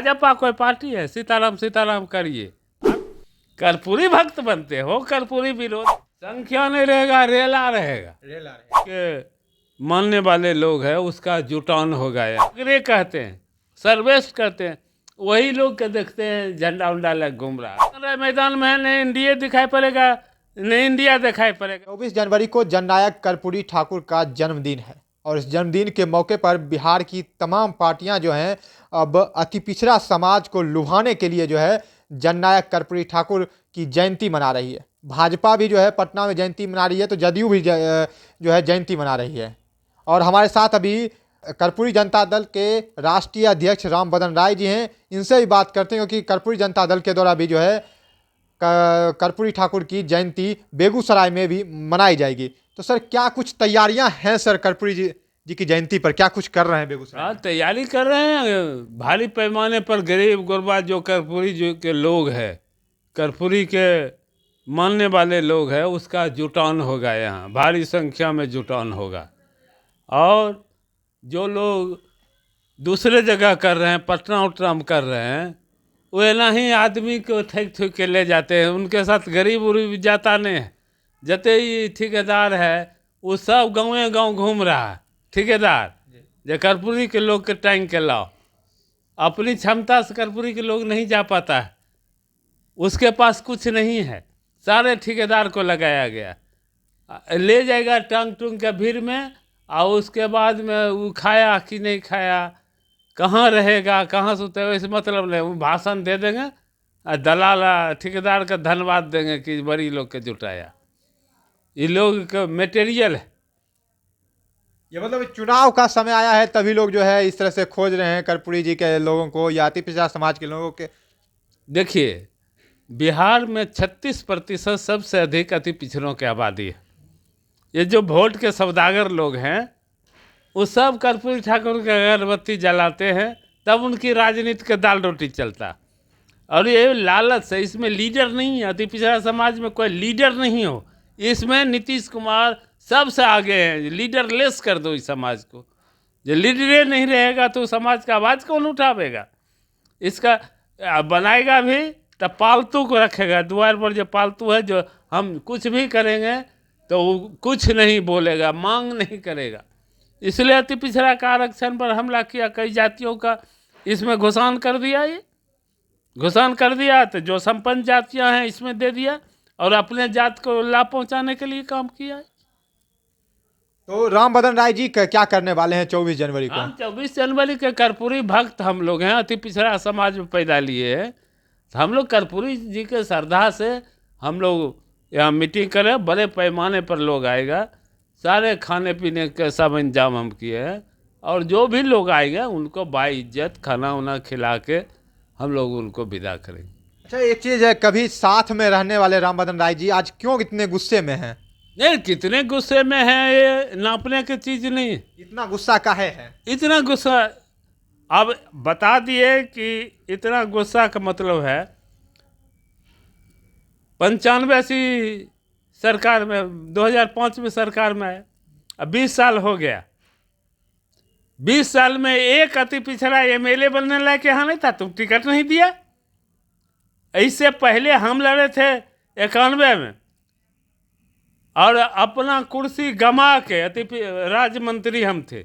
भाजपा कोई पार्टी है? सीताराम सीताराम करिए, आप कर्पूरी भक्त बनते हो, कर्पूरी विरोध। संख्या नहीं रहेगा, रेला रहेगा, के मानने वाले लोग हैं उसका जुटान हो गया। ये कहते हैं, सर्वेस्ट कहते हैं, वही लोग के देखते हैं झंडा उंडा लग घूम रहा। मैदान में नहीं इंडिया दिखाई पड़ेगा, नहीं इंडिया दिखाई पड़ेगा। 24 जनवरी को जननायक कर्पूरी ठाकुर का जन्मदिन है और इस जन्मदिन के मौके पर बिहार की तमाम पार्टियां जो हैं अब अति पिछड़ा समाज को लुभाने के लिए जो है जननायक कर्पूरी ठाकुर की जयंती मना रही है। भाजपा भी जो है पटना में जयंती मना रही है, तो जदयू भी जो है जयंती मना रही है। और हमारे साथ अभी कर्पूरी जनता दल के राष्ट्रीय अध्यक्ष राम बदन राय जी हैं, इनसे भी बात करते हैं क्योंकि कर्पूरी जनता दल के द्वारा भी जो है कर्पूरी ठाकुर की जयंती बेगूसराय में भी मनाई जाएगी। तो सर क्या कुछ तैयारियां हैं सर कर्पूरी जी की जयंती पर, क्या कुछ कर रहे हैं बेगूसराय? हाँ, तैयारी कर रहे हैं भारी पैमाने पर। गरीब गुरबा जो कर्पूरी जो के लोग हैं, कर्पूरी के मानने वाले लोग हैं, उसका जुटान होगा, यहाँ भारी संख्या में जुटान होगा। और जो लोग दूसरे जगह कर रहे हैं, पटना उटना में कर रहे हैं, वे ना ही आदमी को ठेक ठुक के ले जाते हैं, उनके साथ गरीब उरीब जाता नहीं है। जते ही ठेकेदार है वो सब गाँव गाँव घूम रहा है। ठेकेदार जो कर्पूरी के लोग के टाइम के लाओ, अपनी क्षमता से कर्पूरी के लोग नहीं जा पाता है, उसके पास कुछ नहीं है, सारे ठेकेदार को लगाया गया, ले जाएगा टंग टुंग के भीड़ में, और उसके बाद में वो खाया कि नहीं खाया, कहाँ रहेगा, कहाँ सोते हो, इस मतलब नहीं। वो भाषण दे देंगे और दलाल ठेकेदार का धन्यवाद देंगे कि बड़ी लोग के जुटाया। ये लोग का मटेरियल है। ये मतलब चुनाव का समय आया है तभी लोग जो है इस तरह से खोज रहे हैं कर्पूरी जी के लोगों को या अति पिछड़ा समाज के लोगों के। देखिए, बिहार में 36% सबसे अधिक अति पिछड़ों की आबादी है। ये जो वोट के सौदागर लोग हैं वो सब कर्पूरी ठाकुर के अगरबत्ती जलाते हैं, तब उनकी राजनीति का दाल रोटी चलता। और ये लालच है, इसमें लीडर नहीं है। अति पिछड़ा समाज में कोई लीडर नहीं हो, इसमें नीतीश कुमार सबसे आगे हैं। लीडर लेस कर दो इस समाज को, जो लीडर नहीं रहेगा तो समाज का आवाज़ कौन उठावेगा? इसका बनाएगा भी तो पालतू को रखेगा द्वार पर। जो पालतू है, जो हम कुछ भी करेंगे तो वो कुछ नहीं बोलेगा, मांग नहीं करेगा। इसलिए अति पिछड़ा का आरक्षण पर हमला किया, कई जातियों का इसमें घुसान कर दिया। ये घुसान कर दिया तो जो संपन्न जातियां हैं इसमें दे दिया, और अपने जात को लाभ पहुंचाने के लिए काम किया है। तो राम बदन राय जी क्या करने वाले हैं 24 जनवरी को? हम 24 जनवरी के कर्पूरी भक्त हम लोग हैं, अति पिछड़ा समाज में पैदा लिए हैं। हम लोग कर्पूरी जी के श्रद्धा से हम लोग यहाँ मीटिंग करें, बड़े पैमाने पर लोग आएगा, सारे खाने पीने के सब इंतजाम हम किए हैं। और जो भी लोग आएंगे उनको बाइज्जत खाना वाना खिला के हम लोग उनको विदा करेंगे। अच्छा, एक चीज़ है, कभी साथ में रहने वाले राम बदन राय जी आज क्यों इतने गुस्से में हैं? नहीं, कितने गुस्से में है ये नापने की चीज़ नहीं। इतना गुस्सा काहे है? इतना गुस्सा अब बता दिए कि इतना गुस्सा का मतलब है 95 सरकार में, 2005 में सरकार में आया, अब 20 साल हो गया। 20 साल में एक अति पिछड़ा एमएलए बनने लायक यहाँ नहीं था, तुम टिकट नहीं दिया। इससे पहले हम लड़े थे 91 में, और अपना कुर्सी गमा के राज्य मंत्री हम थे,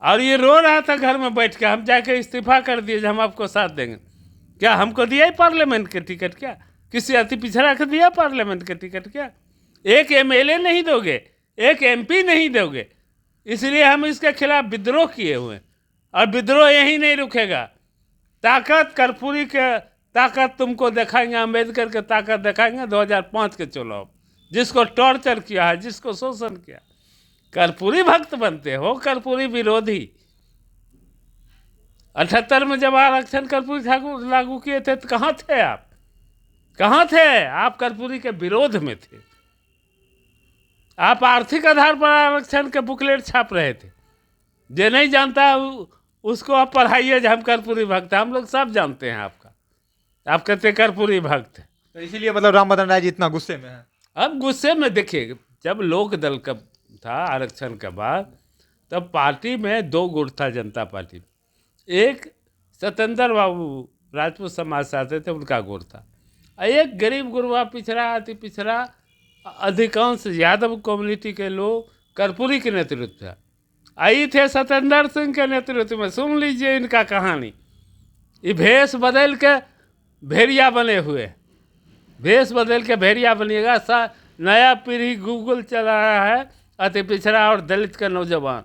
और ये रो रहा था घर में बैठ के। हम जाके इस्तीफा कर दिए, हम आपको साथ देंगे। क्या हमको दिया ही पार्लियामेंट के टिकट? क्या किसी अति पिछड़ा को दिया पार्लियामेंट के टिकट? क्या एक एमएलए नहीं दोगे, एक एमपी नहीं दोगे? इसलिए हम इसके खिलाफ विद्रोह किए हुए हैं, और विद्रोह यही नहीं रुकेगा। ताकत कर्पूरी के ताकत तुमको दिखाएंगे, अम्बेडकर के ताकत दिखाएंगे 2005 के चुनाव। जिसको टॉर्चर किया है, जिसको शोषण किया, कर्पूरी भक्त बनते हो, कर्पूरी विरोधी। 78 में जब आरक्षण कर्पूरी ठाकुर लागू किए थे तो कहाँ थे आप? कहाँ थे आप? कर्पूरी के विरोध में थे। आप आर्थिक आधार पर आरक्षण के बुकलेट छाप रहे थे। जो नहीं जानता उसको आप पढ़ाइए, हम कर्पूरी भक्त हैं। हम लोग सब जानते हैं आपका, आप कहते कर्पूरी भक्त हैं। तो इसीलिए मतलब राम बदन राय जी इतना गुस्से में है। अब गुस्से में देखिए, जब लोक दल का था आरक्षण के बाद, तब पार्टी में दो गुट था जनता पार्टी में। एक सत्येंद्र बाबू राजपूत समाज से आते थे, उनका गोर था। एक गरीब गुरबा पिछड़ा, अति पिछड़ा, अधिकांश यादव कम्युनिटी के लोग कर्पूरी के नेतृत्व था, आई थे सत्येंद्र सिंह के नेतृत्व में। सुन लीजिए इनका कहानी। ये भेष बदल के भेड़िया बने हुए, भेष बदल के भेड़िया बनिएगा। नया पीढ़ी गूगल चला रहा है, अति पिछड़ा और दलित का नौजवान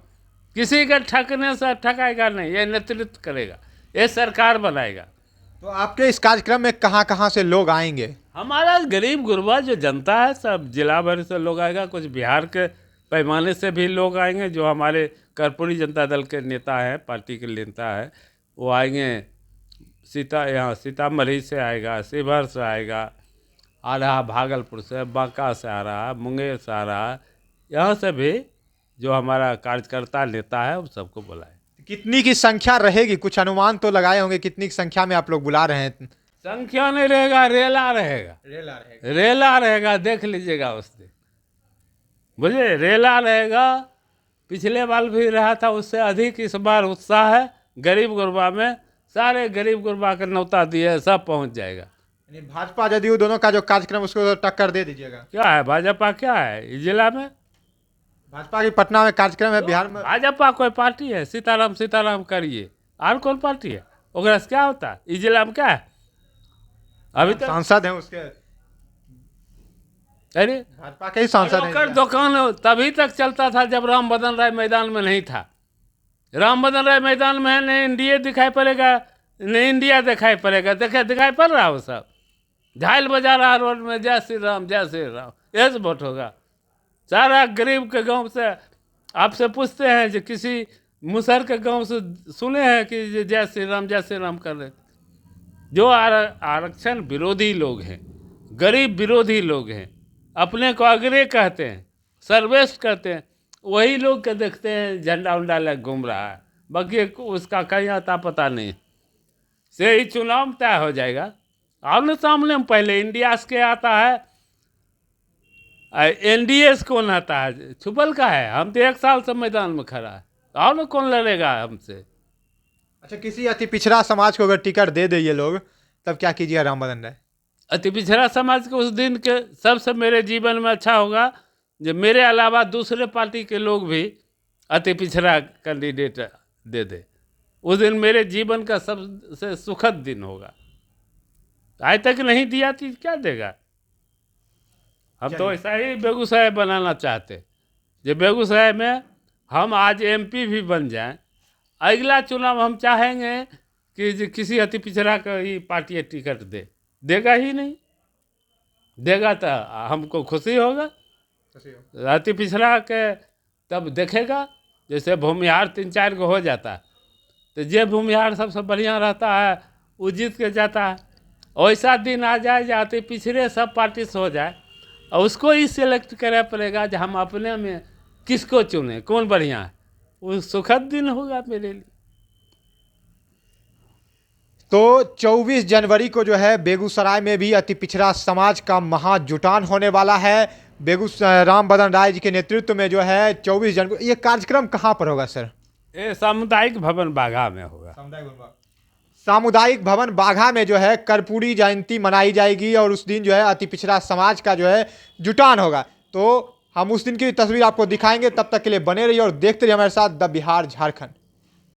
किसी के ठगने से ठगाएगा नहीं, ये नेतृत्व करेगा, ये सरकार बनाएगा। तो आपके इस कार्यक्रम में कहाँ से लोग आएंगे? हमारा गरीब गुरबा जो जनता है, सब जिला भर से लोग आएगा, कुछ बिहार के पैमाने से भी लोग आएंगे। जो हमारे कर्पूरी जनता दल के नेता हैं, पार्टी के नेता है, वो आएंगे। यहाँ सीतामढ़ी से आएगा, शिवहर से आएगा, आ रहा भागलपुर से, बांका से आ रहा, मुंगेर से आ रहा, यहाँ से भी जो हमारा कार्यकर्ता नेता है वो सबको बुलाए। कितनी की संख्या रहेगी? कुछ अनुमान तो लगाए होंगे कितनी की संख्या में आप लोग बुला रहे हैं? संख्या नहीं रहेगा, रेला रहेगा, रेला रहेगा, देख लीजिएगा उस दिन, बुझे, रेला रहेगा। पिछले बार भी रहा था, उससे अधिक इस बार उत्साह है गरीब गुरबा में। सारे गरीब गुरबा के न्योता दिए, सब पहुंच जाएगा। भाजपा जदयू दोनों का जो कार्यक्रम उसको टक्कर दे दीजिएगा। क्या है भाजपा, क्या है इस जिला में? भाजपा की पटना में कार्यक्रम है, बिहार में भाजपा कोई पार्टी है? सीताराम सीताराम करिए, और कौन पार्टी है? ओकरा से क्या होता है? इस जिला में क्या है? अभी तक सांसद हैं उसके, अरे भाजपा के ही सांसद हैं। दुकान तभी तक चलता था जब राम बदन राय मैदान में नहीं था। राम बदन राय मैदान में है, नहीं इंडिया दिखाई पड़ेगा, नहीं इंडिया दिखाई पड़ेगा। दिखाई पड़ रहा वो सब झाइल बजा रहा रोड में, जय श्री राम जय श्री राम, ऐसे वोट होगा। सारा गरीब के गांव से आपसे पूछते हैं, जो किसी मुसहर के गांव से सुने हैं कि जय श्री राम कर रहे? जो आरक्षण विरोधी लोग हैं, गरीब विरोधी लोग हैं, अपने को अग्रे कहते हैं, सर्वश्रेष्ठ कहते हैं, वही लोग के देखते हैं झंडा उंडा लग घूम रहा है, बाकी उसका कहीं आता पता नहीं। से ही चुनाव तय हो जाएगा। आमने सामने में पहले इंडिया के आता है, एनडीए कौन आता है? छुपल का है। हम तो 1 साल से मैदान में खड़ा है, और न कौन लड़ेगा हमसे? अच्छा, किसी अति पिछड़ा समाज को अगर टिकट दे दे ये लोग, तब क्या कीजिएगा राम बदन राय? अति पिछड़ा समाज को उस दिन के सबसे मेरे जीवन में अच्छा होगा जब मेरे अलावा दूसरे पार्टी के लोग भी अति पिछड़ा कैंडिडेट दे दे। उस दिन मेरे जीवन का सबसे सुखद दिन होगा। आज तक नहीं दिया तो क्या देगा? हम तो ऐसा ही बेगूसराय बनाना चाहते, जो बेगूसराय में हम आज एमपी भी बन जाएं। अगला चुनाव हम चाहेंगे कि किसी अति पिछड़ा का ही पार्टी टिकट देगा ही नहीं, देगा तो हमको खुशी होगा। अति पिछड़ा के तब देखेगा, जैसे भूमिहार 3-4 को हो जाता है, तो जे भूमिहार सबसे बढ़िया रहता है वो जीत के जाता है। ऐसा दिन आ जाए जाते पिछड़े सब पार्टी से हो जाए, और उसको ही सिलेक्ट करे पड़ेगा जो हम अपने में किसको चुने, कौन बढ़िया है। वो सुखद दिन होगा मेरे लिए। तो 24 जनवरी को जो है बेगूसराय में भी अति पिछड़ा समाज का महाजुटान होने वाला है। राम बदन राय जी के नेतृत्व में जो है 24 जनवरी, ये कार्यक्रम कहाँ पर होगा सर? ये सामुदायिक भवन बाघा में होगा। सामुदायिक भवन बाघा में जो है कर्पूरी जयंती मनाई जाएगी, और उस दिन जो है अति पिछड़ा समाज का जो है जुटान होगा। तो हम उस दिन की तस्वीर आपको दिखाएंगे, तब तक के लिए बने रहिए और देखते रहिए हमारे साथ द बिहार झारखंड।